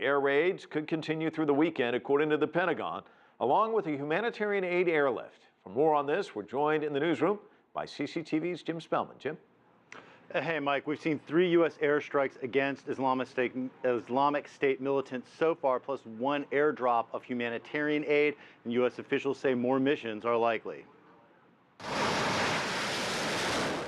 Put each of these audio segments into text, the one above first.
air raids could continue through the weekend, according to the Pentagon, along with a humanitarian aid airlift. For more on this, we're joined in the newsroom by CCTV's Jim Spellman. Jim? Hey, Mike, we've seen 3 U.S. airstrikes against Islamic State militants so far, plus 1 airdrop of humanitarian aid, and U.S. officials say more missions are likely.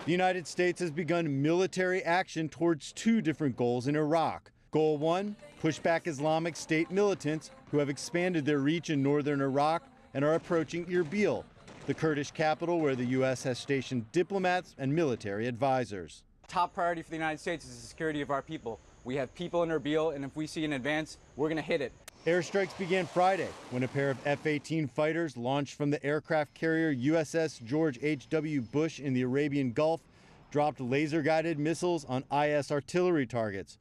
The United States has begun military action towards 2 different goals in Iraq. Goal 1, push back Islamic State militants who have expanded their reach in northern Iraq and are approaching Erbil, the Kurdish capital where the U.S. has stationed diplomats and military advisors. Top priority for the United States is the security of our people. We have people in Erbil, and if we see an advance, we're going to hit it. Airstrikes began Friday when a pair of F-18 fighters launched from the aircraft carrier USS George H.W. Bush in the Arabian Gulf dropped laser-guided missiles on IS artillery targets.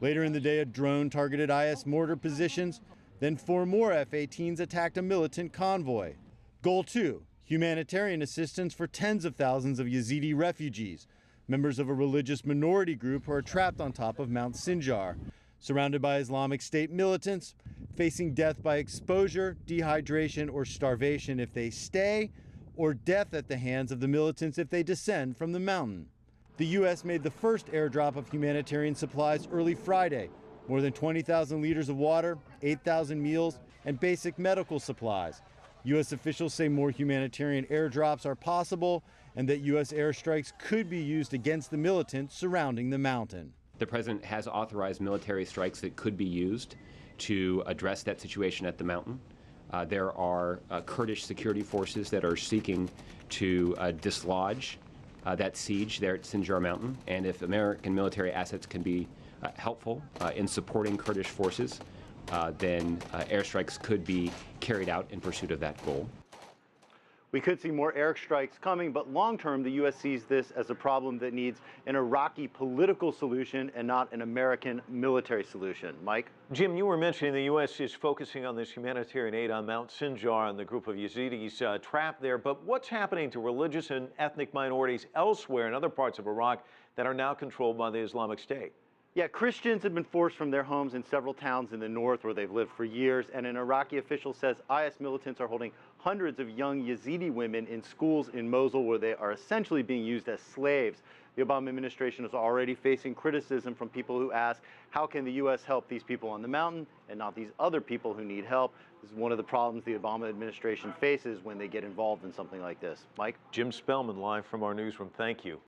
Later in the day, a drone targeted IS mortar positions. Then 4 more F-18s attacked a militant convoy. Goal 2, humanitarian assistance for tens of thousands of Yazidi refugees, members of a religious minority group who are trapped on top of Mount Sinjar, surrounded by Islamic State militants, facing death by exposure, dehydration, or starvation if they stay, or death at the hands of the militants if they descend from the mountain. The U.S. made the first airdrop of humanitarian supplies early Friday. More than 20,000 liters of water, 8,000 meals, and basic medical supplies. U.S. officials say more humanitarian airdrops are possible and that U.S. airstrikes could be used against the militants surrounding the mountain. The president has authorized military strikes that could be used to address that situation at the mountain. There are Kurdish security forces that are seeking to dislodge that siege there at Sinjar Mountain, and if American military assets can be helpful in supporting Kurdish forces, then airstrikes could be carried out in pursuit of that goal. We could see more airstrikes coming, but long-term, the U.S. sees this as a problem that needs an Iraqi political solution and not an American military solution. Mike? Jim, you were mentioning the U.S. is focusing on this humanitarian aid on Mount Sinjar and the group of Yazidis trapped there, but what's happening to religious and ethnic minorities elsewhere in other parts of Iraq that are now controlled by the Islamic State? Yeah, Christians have been forced from their homes in several towns in the north where they've lived for years, and an Iraqi official says IS militants are holding hundreds of young Yazidi women in schools in Mosul where they are essentially being used as slaves. The Obama administration is already facing criticism from people who ask, how can the U.S. help these people on the mountain and not these other people who need help? This is one of the problems the Obama administration faces when they get involved in something like this. Mike? Jim Spellman, live from our newsroom. Thank you.